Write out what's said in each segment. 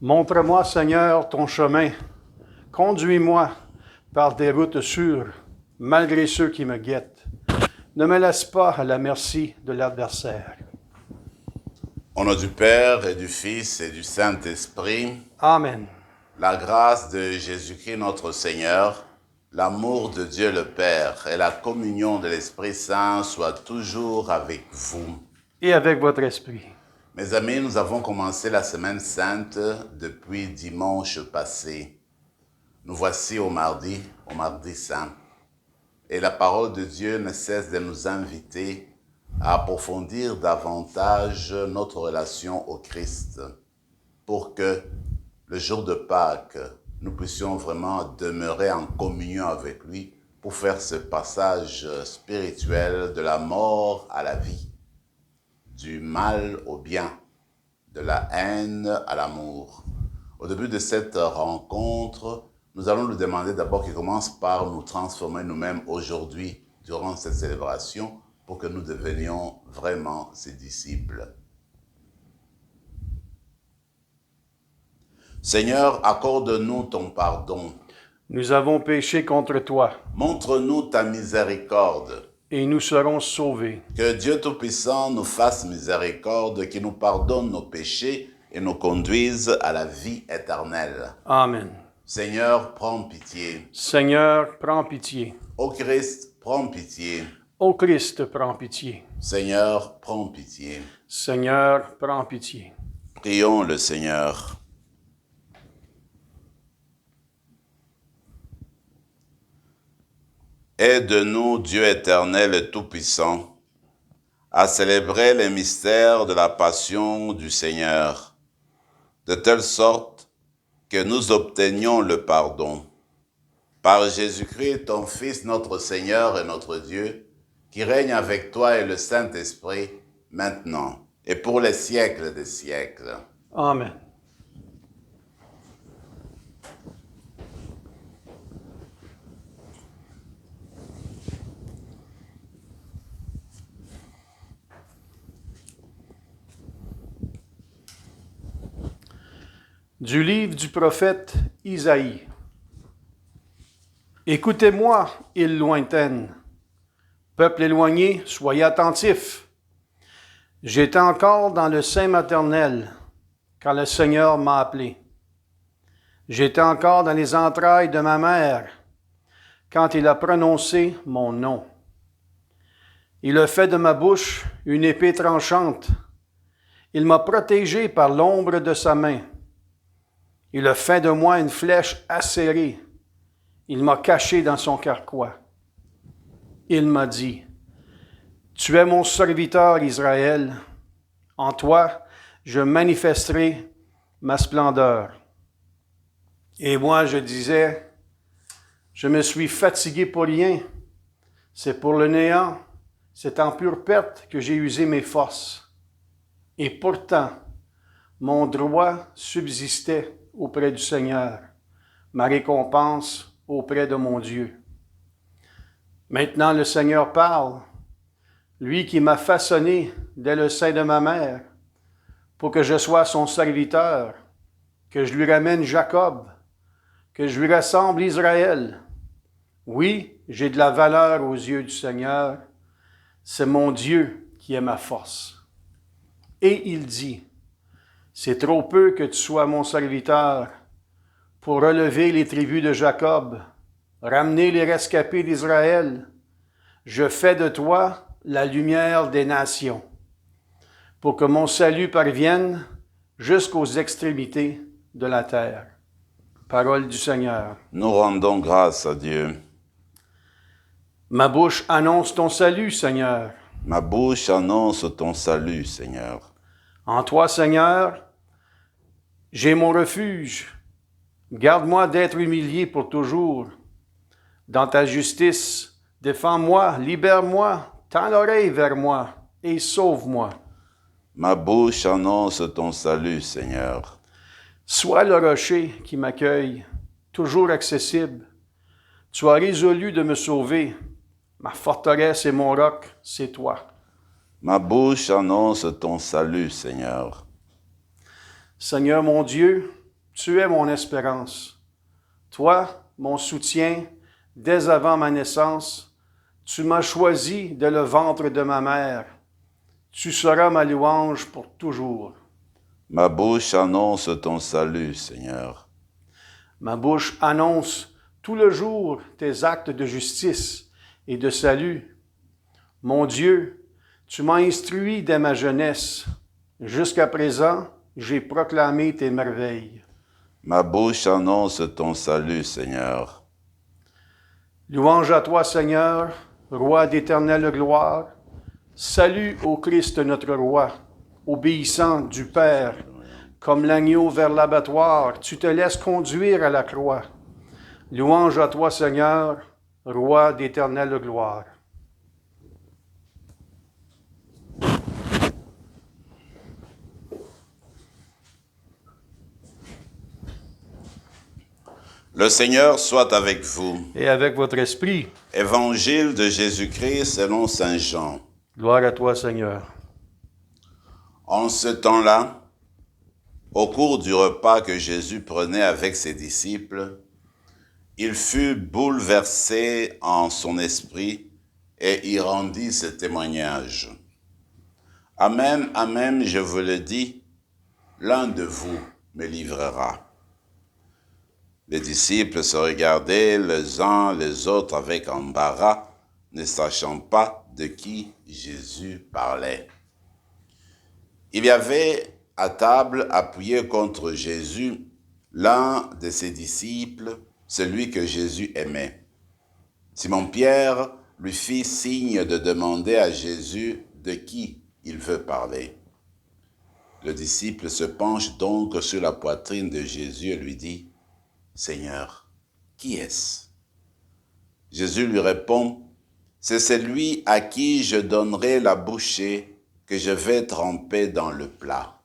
Montre-moi, Seigneur, ton chemin. Conduis-moi par des routes sûres, malgré ceux qui me guettent. Ne me laisse pas à la merci de l'adversaire. Au nom du Père et du Fils et du Saint-Esprit, Amen. la grâce de Jésus-Christ notre Seigneur, l'amour de Dieu le Père et la communion de l'Esprit Saint soient toujours avec vous. Et avec votre esprit. Mes amis, nous avons commencé la Semaine Sainte depuis dimanche passé. Nous voici au mardi Saint. Et la parole de Dieu ne cesse de nous inviter à approfondir davantage notre relation au Christ pour que le jour de Pâques, nous puissions vraiment demeurer en communion avec lui pour faire ce passage spirituel de la mort à la vie, du mal au bien, de la haine à l'amour. Au début de cette rencontre, nous allons lui demander d'abord qu'il commence par nous transformer nous-mêmes aujourd'hui durant cette célébration pour que nous devenions vraiment ses disciples. Seigneur, accorde-nous ton pardon. Nous avons péché contre toi. Montre-nous ta miséricorde. Et nous serons sauvés. Que Dieu Tout-Puissant nous fasse miséricorde, qu'il nous pardonne nos péchés et nous conduise à la vie éternelle. Amen. Seigneur, prends pitié. Seigneur, prends pitié. Ô Christ, prends pitié. Ô Christ, prends pitié. Seigneur, prends pitié. Seigneur, prends pitié. Prions le Seigneur. Aide-nous, Dieu éternel et tout-puissant, à célébrer les mystères de la passion du Seigneur, de telle sorte que nous obtenions le pardon. Par Jésus-Christ, ton Fils, notre Seigneur et notre Dieu, qui règne avec toi et le Saint-Esprit, maintenant et pour les siècles des siècles. Amen. Du livre du prophète Isaïe. Écoutez-moi, îles lointaines. Peuple éloigné, soyez attentifs. J'étais encore dans le sein maternel quand le Seigneur m'a appelé. J'étais encore dans les entrailles de ma mère quand il a prononcé mon nom. Il a fait de ma bouche une épée tranchante. Il m'a protégé par l'ombre de sa main. Il a fait de moi une flèche acérée. Il m'a caché dans son carquois. Il m'a dit, « Tu es mon serviteur Israël. En toi, je manifesterai ma splendeur. » Et moi, je disais, « Je me suis fatigué pour rien. C'est pour le néant. C'est en pure perte que j'ai usé mes forces. » Et pourtant, mon droit subsistait auprès du Seigneur, ma récompense auprès de mon Dieu. Maintenant, le Seigneur parle, lui qui m'a façonné dès le sein de ma mère, pour que je sois son serviteur, que je lui ramène Jacob, que je lui rassemble Israël. Oui, j'ai de la valeur aux yeux du Seigneur, c'est mon Dieu qui est ma force. Et il dit, c'est trop peu que tu sois mon serviteur pour relever les tribus de Jacob, ramener les rescapés d'Israël. Je fais de toi la lumière des nations, pour que mon salut parvienne jusqu'aux extrémités de la terre. Parole du Seigneur. Nous rendons grâce à Dieu. Ma bouche annonce ton salut, Seigneur. Ma bouche annonce ton salut, Seigneur. En toi, Seigneur, j'ai mon refuge. Garde-moi d'être humilié pour toujours. Dans ta justice, défends-moi, libère-moi, tends l'oreille vers moi et sauve-moi. Ma bouche annonce ton salut, Seigneur. Sois le rocher qui m'accueille, toujours accessible. Tu as résolu de me sauver. Ma forteresse et mon roc, c'est toi. Ma bouche annonce ton salut, Seigneur. Seigneur mon Dieu, Tu es mon espérance. Toi, mon soutien, dès avant ma naissance, tu m'as choisi dès le ventre de ma mère. Tu seras ma louange pour toujours. Ma bouche annonce ton salut, Seigneur. Ma bouche annonce tout le jour tes actes de justice et de salut. Mon Dieu, tu m'as instruit dès ma jeunesse. Jusqu'à présent, j'ai proclamé tes merveilles. Ma bouche annonce ton salut, Seigneur. Louange à toi, Seigneur, Roi d'éternelle gloire. Salut au Christ notre Roi, obéissant du Père. Comme l'agneau vers l'abattoir, tu te laisses conduire à la croix. Louange à toi, Seigneur, Roi d'éternelle gloire. Le Seigneur soit avec vous. Et avec votre esprit. Évangile de Jésus-Christ selon saint Jean. Gloire à toi, Seigneur. En ce temps-là, au cours du repas que Jésus prenait avec ses disciples, il fut bouleversé en son esprit et y rendit ce témoignage. Amen, amen, je vous le dis, l'un de vous me livrera. Les disciples se regardaient les uns les autres avec embarras, ne sachant pas de qui Jésus parlait. Il y avait à table, appuyé contre Jésus, l'un de ses disciples, celui que Jésus aimait. Simon-Pierre lui fit signe de demander à Jésus de qui il veut parler. Le disciple se penche donc sur la poitrine de Jésus et lui dit, « Seigneur, qui est-ce » Jésus lui répond, « C'est celui à qui je donnerai la bouchée que je vais tremper dans le plat. »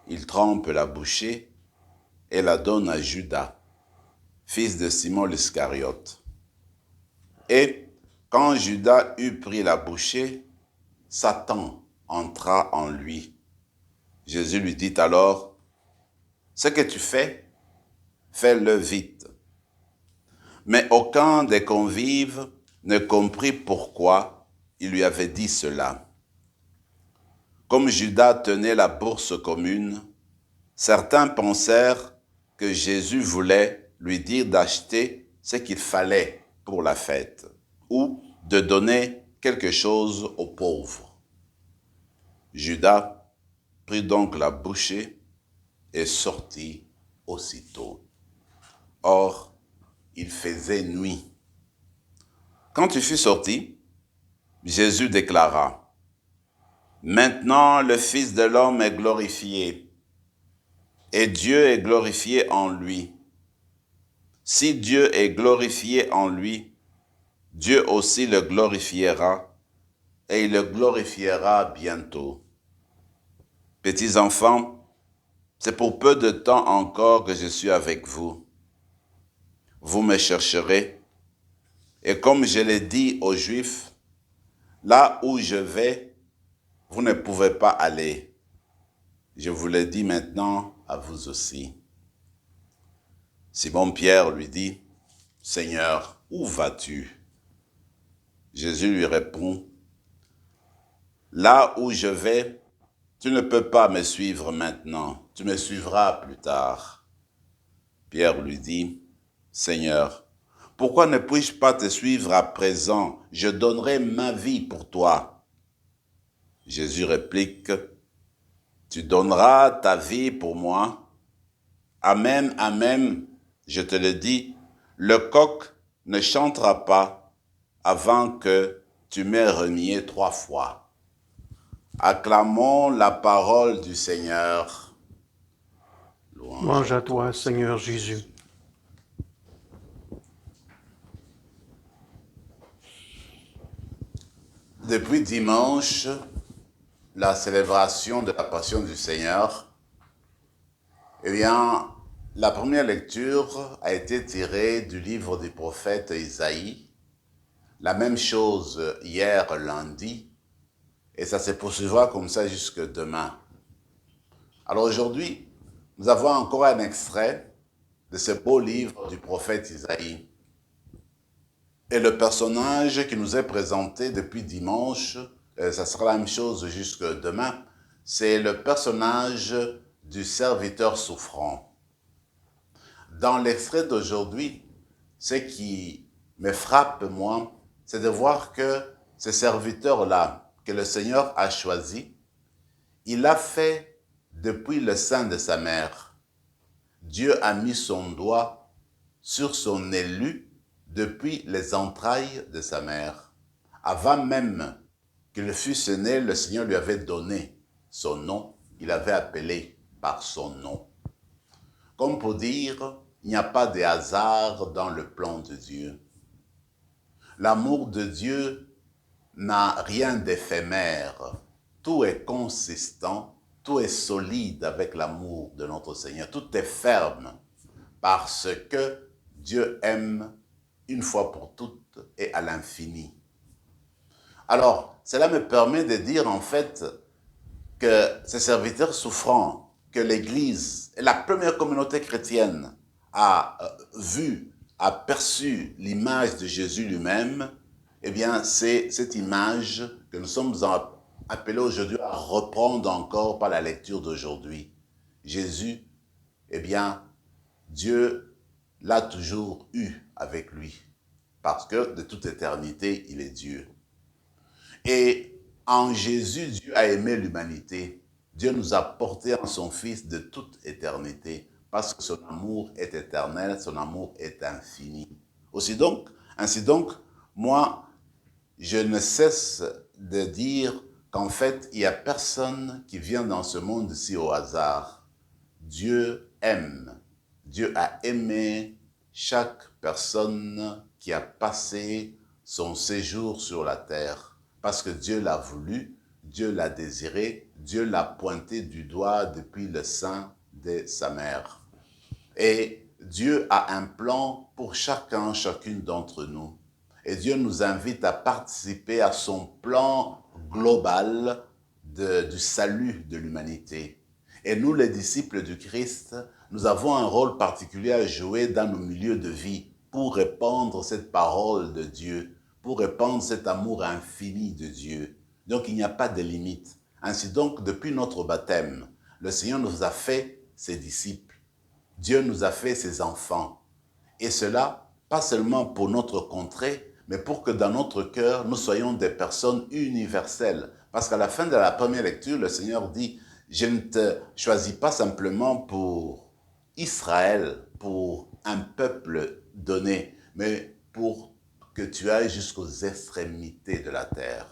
Il trempe la bouchée et la donne à Judas, fils de Simon l'Iscariote. Et quand Judas eut pris la bouchée, Satan entra en lui. Jésus lui dit alors, « Ce que tu fais, fais-le vite. » Mais aucun des convives ne comprit pourquoi il lui avait dit cela. Comme Judas tenait la bourse commune, certains pensèrent que Jésus voulait lui dire d'acheter ce qu'il fallait pour la fête ou de donner quelque chose aux pauvres. Judas prit donc la bouchée et sortit aussitôt. Or, il faisait nuit. Quand il fut sorti, Jésus déclara, « Maintenant le Fils de l'homme est glorifié, et Dieu est glorifié en lui. Si Dieu est glorifié en lui, Dieu aussi le glorifiera, et il le glorifiera bientôt. Petits enfants, c'est pour peu de temps encore que je suis avec vous. Vous me chercherez, et comme je l'ai dit aux Juifs, là où je vais, vous ne pouvez pas aller. Je vous le dis maintenant à vous aussi. » Simon-Pierre lui dit, « Seigneur, où vas-tu » Jésus lui répond, « Là où je vais, tu ne peux pas me suivre maintenant, tu me suivras plus tard. » Pierre lui dit, « Seigneur, pourquoi ne puis-je pas te suivre à présent? Je donnerai ma vie pour toi. » Jésus réplique, « Tu donneras ta vie pour moi? Amen, amen, je te le dis, le coq ne chantera pas avant que tu m'aies renié 3 fois. » Acclamons la parole du Seigneur. Louange à toi, Seigneur Jésus. Depuis dimanche, la célébration de la Passion du Seigneur, eh bien, la première lecture a été tirée du livre du prophète Isaïe. La même chose hier lundi, et ça se poursuivra comme ça jusque demain. Alors aujourd'hui, Nous avons encore un extrait de ce beau livre du prophète Isaïe. Et le personnage qui nous est présenté depuis dimanche, ça sera la même chose jusque demain, c'est le personnage du serviteur souffrant. Dans l'extrait d'aujourd'hui, ce qui me frappe, moi, c'est de voir que ce serviteur-là, que le Seigneur a choisi, il l'a fait depuis le sein de sa mère. Dieu a mis son doigt sur son élu depuis les entrailles de sa mère. Avant même qu'il fût né, le Seigneur lui avait donné son nom, il avait appelé par son nom. Comme pour dire, il n'y a pas de hasard dans le plan de Dieu. L'amour de Dieu n'a rien d'éphémère. Tout est consistant, tout est solide avec l'amour de notre Seigneur. Tout est ferme parce que Dieu aime une fois pour toutes et à l'infini. Alors, cela me permet de dire en fait que ces serviteurs souffrants, que l'Église et la première communauté chrétienne a vu, a perçu l'image de Jésus lui-même, eh bien, c'est cette image que nous sommes appelés aujourd'hui à reprendre encore par la lecture d'aujourd'hui. Jésus, eh bien, Dieu l'a toujours eu avec lui, parce que de toute éternité, il est Dieu. Et en Jésus, Dieu a aimé l'humanité. Dieu nous a portés en son Fils de toute éternité, parce que son amour est éternel, son amour est infini. Ainsi donc, moi, je ne cesse de dire qu'en fait, il n'y a personne qui vient dans ce monde-ci au hasard. Dieu aime. Dieu a aimé chaque personne qui a passé son séjour sur la terre. Parce que Dieu l'a voulu, Dieu l'a désiré, Dieu l'a pointé du doigt depuis le sein de sa mère. Et Dieu a un plan pour chacune d'entre nous. Et Dieu nous invite à participer à son plan global du salut de l'humanité. Et nous, les disciples du Christ, nous avons un rôle particulier à jouer dans nos milieux de vie pour répandre cette parole de Dieu, pour répandre cet amour infini de Dieu. Donc, il n'y a pas de limite. Ainsi donc, depuis notre baptême, le Seigneur nous a fait ses disciples. Dieu nous a fait ses enfants. Et cela, pas seulement pour notre contrée, mais pour que dans notre cœur, nous soyons des personnes universelles. Parce qu'à la fin de la première lecture, le Seigneur dit, je ne te choisis pas simplement pour Israël, pour un peuple donné, mais pour que tu ailles jusqu'aux extrémités de la terre.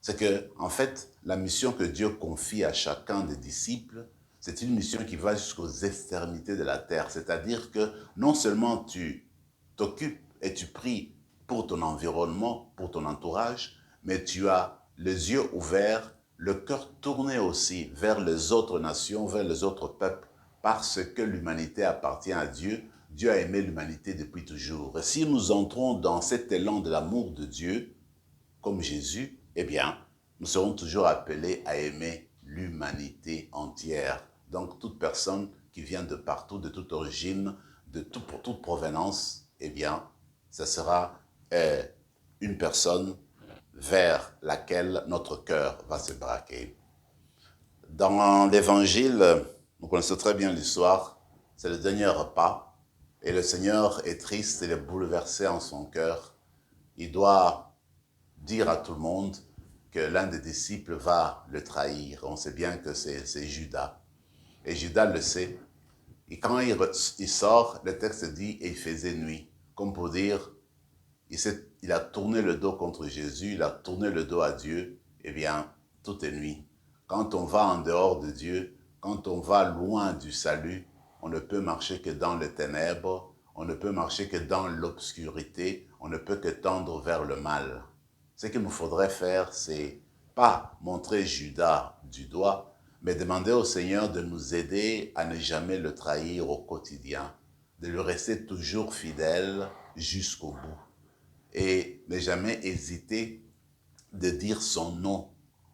C'est que, en fait, la mission que Dieu confie à chacun des disciples, c'est une mission qui va jusqu'aux extrémités de la terre. C'est-à-dire que non seulement tu t'occupes et tu pries pour ton environnement, pour ton entourage, mais tu as les yeux ouverts, le cœur tourné aussi vers les autres nations, vers les autres peuples, parce que l'humanité appartient à Dieu. Dieu a aimé l'humanité depuis toujours. Et si nous entrons dans cet élan de l'amour de Dieu, comme Jésus, eh bien, nous serons toujours appelés à aimer l'humanité entière. Donc, toute personne qui vient de partout, de toute origine, pour toute provenance, eh bien, ce sera une personne vers laquelle notre cœur va se braquer. Dans l'Évangile, vous connaissez très bien l'histoire, c'est le dernier repas, et le Seigneur est triste, il est bouleversé en son cœur. Il doit dire à tout le monde que l'un des disciples va le trahir. On sait bien que c'est Judas. Et Judas le sait. Et quand il sort, le texte dit, et il faisait nuit. Comme pour dire, il a tourné le dos contre Jésus, il a tourné le dos à Dieu. Eh bien, tout est nuit. Quand on va en dehors de Dieu, quand on va loin du salut, on ne peut marcher que dans les ténèbres, on ne peut marcher que dans l'obscurité, on ne peut que tendre vers le mal. Ce qu'il nous faudrait faire, c'est pas montrer Judas du doigt, mais demander au Seigneur de nous aider à ne jamais le trahir au quotidien, de lui rester toujours fidèle jusqu'au bout et ne jamais hésiter de dire son nom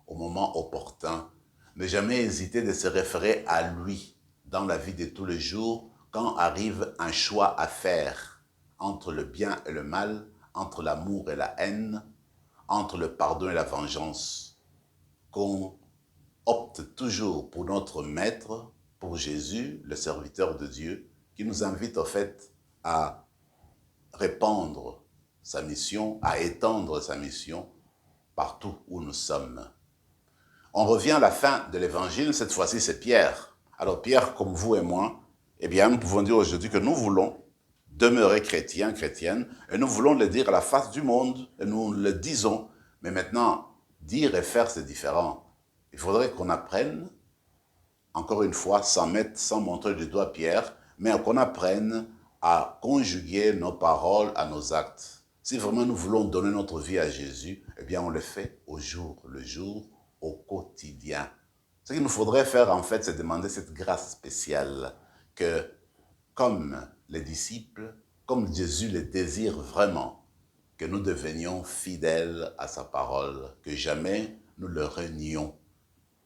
au moment opportun, ne jamais hésiter de se référer à lui dans la vie de tous les jours, quand arrive un choix à faire entre le bien et le mal, entre l'amour et la haine, entre le pardon et la vengeance, qu'on opte toujours pour notre Maître, pour Jésus, le serviteur de Dieu, qui nous invite au fait à répandre sa mission, à étendre sa mission partout où nous sommes. On revient à la fin de l'évangile, cette fois-ci c'est Pierre. Alors Pierre, comme vous et moi, eh bien nous pouvons dire aujourd'hui que nous voulons demeurer chrétiens, chrétiennes, et nous voulons le dire à la face du monde, et nous le disons, mais maintenant, dire et faire c'est différent. Il faudrait qu'on apprenne, encore une fois, sans montrer du doigt Pierre, mais qu'on apprenne à conjuguer nos paroles à nos actes. Si vraiment nous voulons donner notre vie à Jésus, eh bien on le fait au jour le jour, au quotidien. Ce qu'il nous faudrait faire en fait, c'est demander cette grâce spéciale que, comme les disciples, comme Jésus le désire vraiment, que nous devenions fidèles à sa parole, que jamais nous le renions,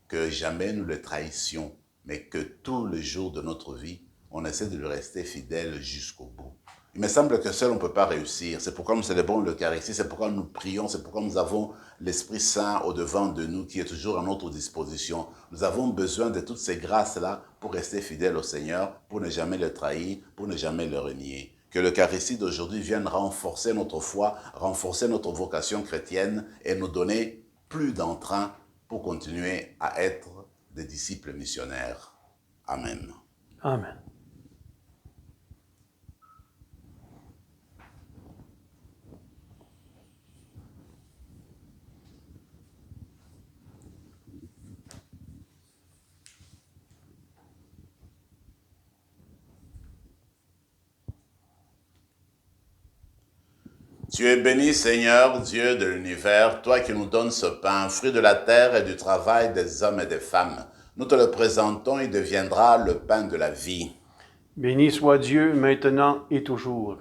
que jamais nous le trahissions, mais que tous les jours de notre vie, on essaie de lui rester fidèle jusqu'au bout. Il me semble que seul on ne peut pas réussir. C'est pourquoi nous célébrons l'Eucharistie, c'est pourquoi nous prions, c'est pourquoi nous avons l'Esprit Saint au-devant de nous qui est toujours à notre disposition. Nous avons besoin de toutes ces grâces-là pour rester fidèles au Seigneur, pour ne jamais le trahir, pour ne jamais le renier. Que l'Eucharistie d'aujourd'hui vienne renforcer notre foi, renforcer notre vocation chrétienne et nous donner plus d'entrain pour continuer à être des disciples missionnaires. Amen. Amen. Tu es béni, Seigneur, Dieu de l'univers, toi qui nous donnes ce pain, fruit de la terre et du travail des hommes et des femmes. Nous te le présentons, il deviendra le pain de la vie. Béni soit Dieu, maintenant et toujours.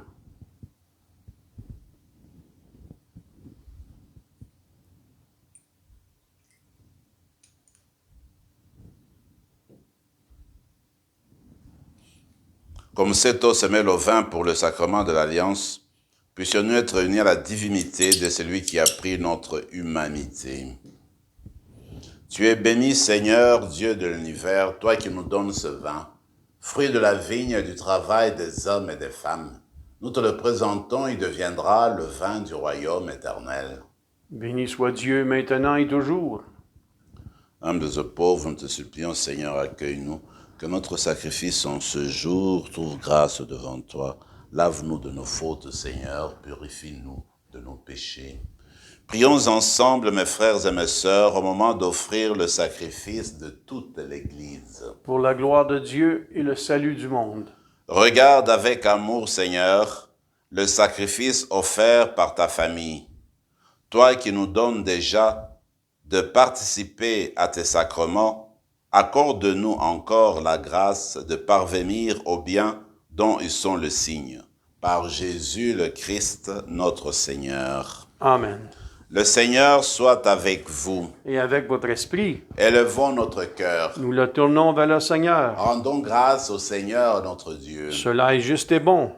Comme cette eau se mêle au vin pour le sacrement de l'Alliance, puissions-nous être unis à la divinité de celui qui a pris notre humanité. Tu es béni, Seigneur, Dieu de l'univers, toi qui nous donnes ce vin, fruit de la vigne et du travail des hommes et des femmes. Nous te le présentons, il deviendra le vin du royaume éternel. Béni soit Dieu, maintenant et toujours. Humbles et pauvres, nous te supplions, Seigneur, accueille-nous, que notre sacrifice en ce jour trouve grâce devant toi. Lave-nous de nos fautes, Seigneur, purifie-nous de nos péchés. Prions ensemble, mes frères et mes sœurs, au moment d'offrir le sacrifice de toute l'Église. Pour la gloire de Dieu et le salut du monde. Regarde avec amour, Seigneur, le sacrifice offert par ta famille. Toi qui nous donnes déjà de participer à tes sacrements, accorde-nous encore la grâce de parvenir au bien dont ils sont le signe. Par Jésus le Christ, notre Seigneur. Amen. Le Seigneur soit avec vous. Et avec votre esprit, Élevons notre cœur. nous le tournons vers le Seigneur. Rendons grâce au Seigneur notre Dieu. Cela est juste et bon.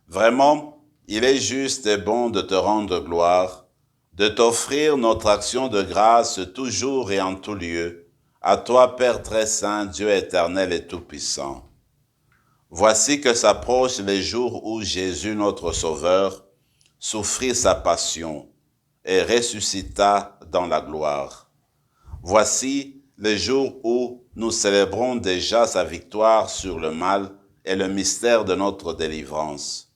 Vraiment, il est juste et bon de te rendre gloire, de t'offrir notre action de grâce toujours et en tout lieu, à toi, Père très saint, Dieu éternel et tout-puissant. Voici que s'approchent les jours où Jésus, notre Sauveur, souffrit sa passion et ressuscita dans la gloire. Voici les jours où nous célébrons déjà sa victoire sur le mal et le mystère de notre délivrance.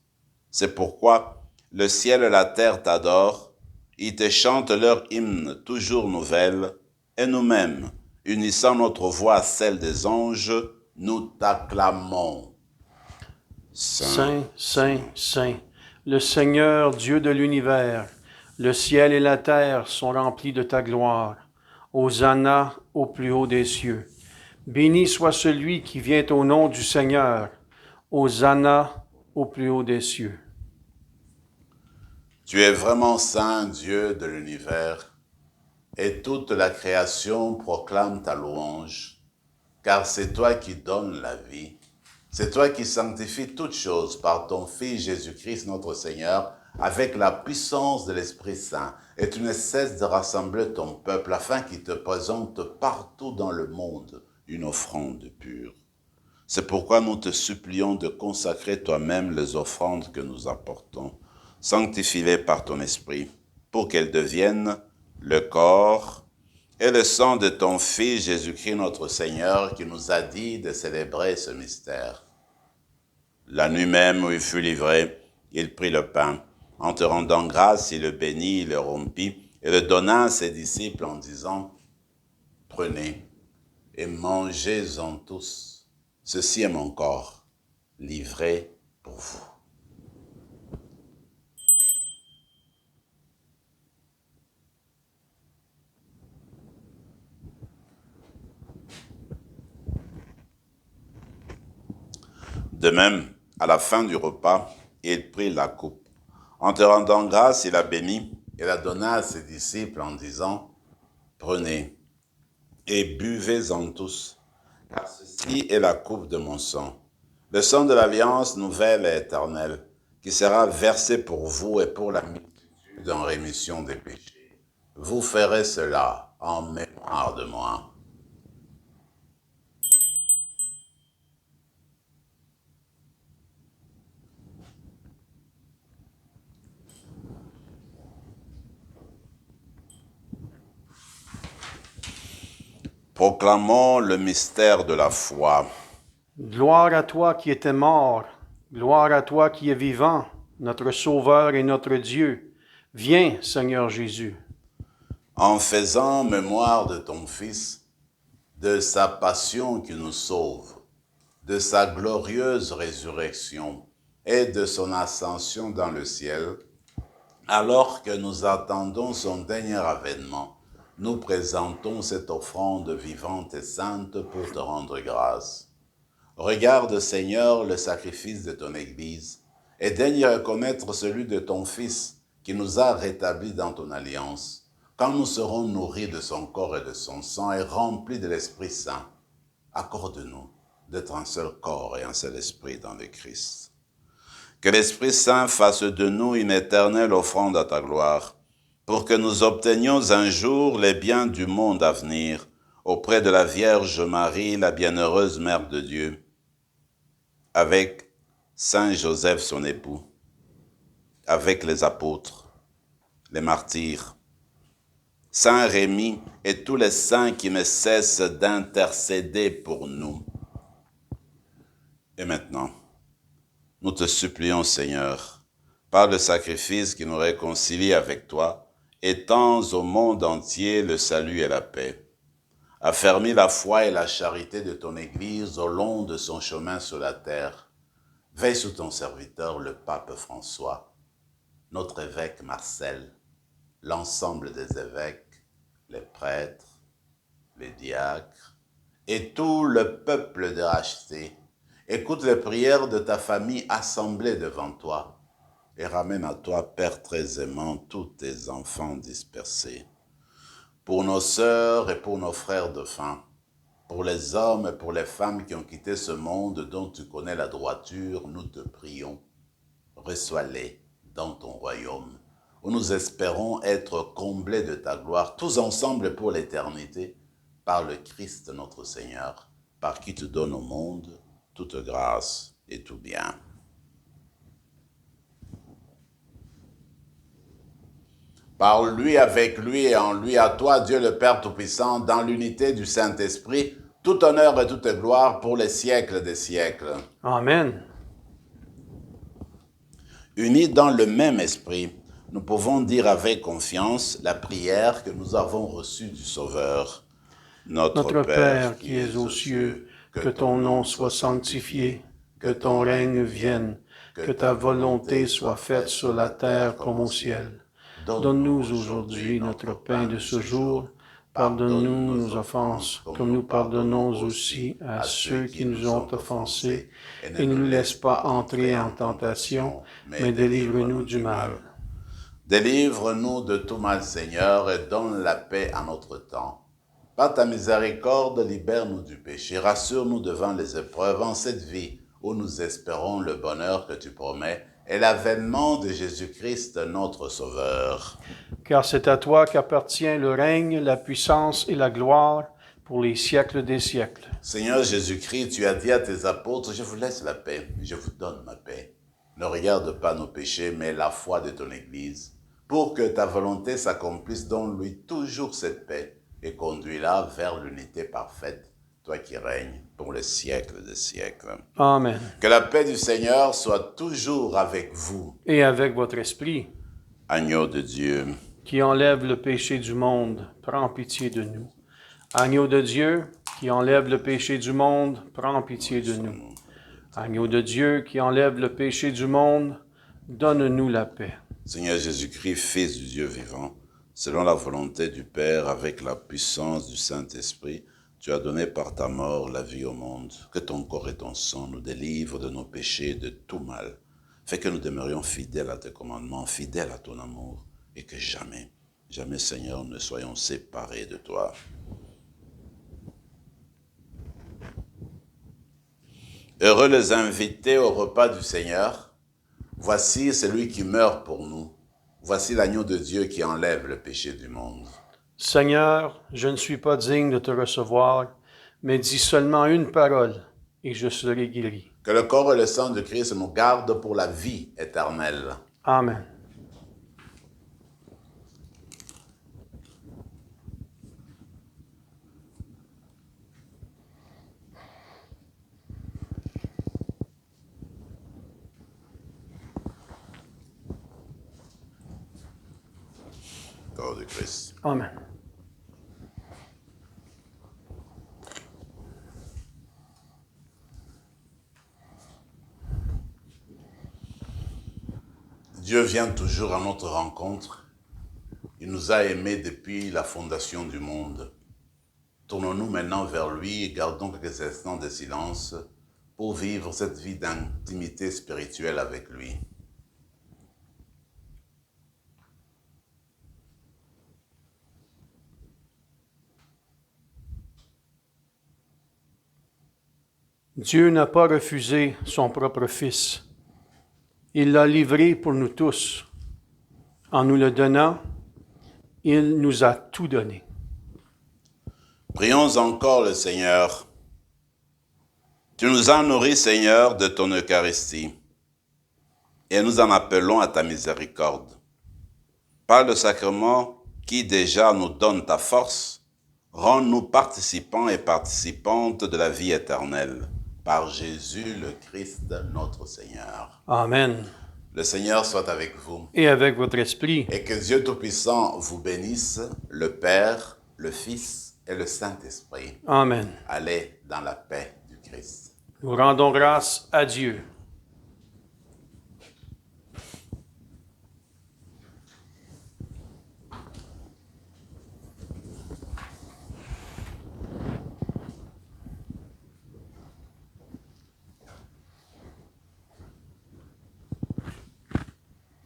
C'est pourquoi le ciel et la terre t'adorent, ils te chantent leur hymne toujours nouvelle, et nous-mêmes, unissant notre voix à celle des anges, nous t'acclamons. Saint, Saint, Saint, le Seigneur Dieu de l'univers, le ciel et la terre sont remplis de ta gloire. Hosanna au plus haut des cieux. Béni soit celui qui vient au nom du Seigneur. Hosanna au plus haut des cieux. Tu es vraiment saint, Dieu de l'univers, et toute la création proclame ta louange. car c'est toi qui donnes la vie. C'est toi qui sanctifies toutes choses par ton Fils Jésus-Christ notre Seigneur, avec la puissance de l'Esprit Saint. Et tu ne cesses de rassembler ton peuple afin qu'il te présente partout dans le monde une offrande pure. C'est pourquoi nous te supplions de consacrer toi-même les offrandes que nous apportons. Sanctifie-les par ton Esprit, pour qu'elles deviennent le corps et le sang de ton Fils Jésus-Christ notre Seigneur, qui nous a dit de célébrer ce mystère. La nuit même où il fut livré, il prit le pain. En te rendant grâce, il le bénit, il le rompit, et le donna à ses disciples en disant, « Prenez et mangez-en tous. Ceci est mon corps, livré pour vous. » De même, à la fin du repas, il prit la coupe. En te rendant grâce, il la bénit et la donna à ses disciples en disant, « Prenez et buvez-en tous, car ceci est la coupe de mon sang, le sang de l'alliance nouvelle et éternelle, qui sera versé pour vous et pour la multitude en rémission des péchés. Vous ferez cela en mémoire de moi. » Proclamons le mystère de la foi. Gloire à toi qui étais mort, gloire à toi qui es vivant, notre Sauveur et notre Dieu. Viens, Seigneur Jésus. En faisant mémoire de ton Fils, de sa passion qui nous sauve, de sa glorieuse résurrection et de son ascension dans le ciel, alors que nous attendons son dernier avènement, nous présentons cette offrande vivante et sainte pour te rendre grâce. Regarde, Seigneur, le sacrifice de ton Église et daigne reconnaître celui de ton Fils qui nous a rétablis dans ton alliance. Quand nous serons nourris de son corps et de son sang et remplis de l'Esprit Saint, accorde-nous d'être un seul corps et un seul esprit dans le Christ. Que l'Esprit Saint fasse de nous une éternelle offrande à ta gloire, pour que nous obtenions un jour les biens du monde à venir, auprès de la Vierge Marie, la bienheureuse Mère de Dieu, avec Saint Joseph son époux, avec les apôtres, les martyrs, Saint Rémy et tous les saints qui ne cessent d'intercéder pour nous. Et maintenant, nous te supplions, Seigneur, par le sacrifice qui nous réconcilie avec toi, étends au monde entier le salut et la paix. Affermis la foi et la charité de ton Église au long de son chemin sur la terre. Veille sur ton serviteur, le pape François, notre évêque Marcel, l'ensemble des évêques, les prêtres, les diacres et tout le peuple de racheté. Écoute les prières de ta famille assemblée devant toi et ramène à toi, Père très aimant, tous tes enfants dispersés. Pour nos sœurs et pour nos frères défunts, pour les hommes et pour les femmes qui ont quitté ce monde dont tu connais la droiture, nous te prions. Reçois-les dans ton royaume, où nous espérons être comblés de ta gloire, tous ensemble pour l'éternité, par le Christ notre Seigneur, par qui tu donnes au monde toute grâce et tout bien. Par lui, avec lui et en lui, à toi, Dieu le Père Tout-Puissant, dans l'unité du Saint-Esprit, tout honneur et toute gloire pour les siècles des siècles. Amen. Unis dans le même esprit, nous pouvons dire avec confiance la prière que nous avons reçue du Sauveur. Notre Père qui es aux cieux, que ton nom soit sanctifié, que ton règne vienne, que ta volonté soit faite sur la terre comme au ciel. Donne-nous aujourd'hui notre pain de ce jour. Pardonne-nous nos offenses, comme nous pardonnons aussi à ceux qui nous ont offensés. Et ne nous laisse pas entrer en tentation, mais délivre-nous du mal. Délivre-nous de tout mal, Seigneur, et donne la paix à notre temps. Par ta miséricorde, libère-nous du péché, rassure-nous devant les épreuves en cette vie où nous espérons le bonheur que tu promets et l'avènement de Jésus-Christ, notre Sauveur. Car c'est à toi qu'appartient le règne, la puissance et la gloire pour les siècles des siècles. Seigneur Jésus-Christ, tu as dit à tes apôtres, je vous laisse la paix, je vous donne ma paix. Ne regarde pas nos péchés, mais la foi de ton Église, pour que ta volonté s'accomplisse, donne-lui toujours cette paix et conduis-la vers l'unité parfaite, toi qui règnes pour les siècles des siècles. Amen. Que la paix du Seigneur soit toujours avec vous. Et avec votre esprit, Agneau de Dieu, qui enlève le péché du monde, prends pitié de nous. Agneau de Dieu, qui enlève le péché du monde, prends pitié de nous. Agneau de Dieu, qui enlève le péché du monde, donne-nous la paix. Seigneur Jésus-Christ, Fils du Dieu vivant, selon la volonté du Père, avec la puissance du Saint-Esprit, tu as donné par ta mort la vie au monde. Que ton corps et ton sang nous délivrent de nos péchés et de tout mal. Fais que nous demeurions fidèles à tes commandements, fidèles à ton amour, et que jamais, jamais, Seigneur, ne soyons séparés de toi. Heureux les invités au repas du Seigneur. Voici celui qui meurt pour nous. Voici l'agneau de Dieu qui enlève le péché du monde. Seigneur, je ne suis pas digne de te recevoir, mais dis seulement une parole, et je serai guéri. Que le corps et le sang de Christ nous gardent pour la vie éternelle. Amen. Corps de Christ. Amen. Dieu vient toujours à notre rencontre. Il nous a aimés depuis la fondation du monde. Tournons-nous maintenant vers lui et gardons quelques instants de silence pour vivre cette vie d'intimité spirituelle avec lui. Dieu n'a pas refusé son propre Fils. Il l'a livré pour nous tous. En nous le donnant, il nous a tout donné. Prions encore le Seigneur. Tu nous as nourris, Seigneur, de ton Eucharistie, et nous en appelons à ta miséricorde. Par le sacrement qui déjà nous donne ta force, rends-nous participants et participantes de la vie éternelle. Par Jésus le Christ, notre Seigneur. Amen. Le Seigneur soit avec vous. Et avec votre esprit. Et que Dieu Tout-Puissant vous bénisse, le Père, le Fils et le Saint-Esprit. Amen. Allez dans la paix du Christ. Nous rendons grâce à Dieu.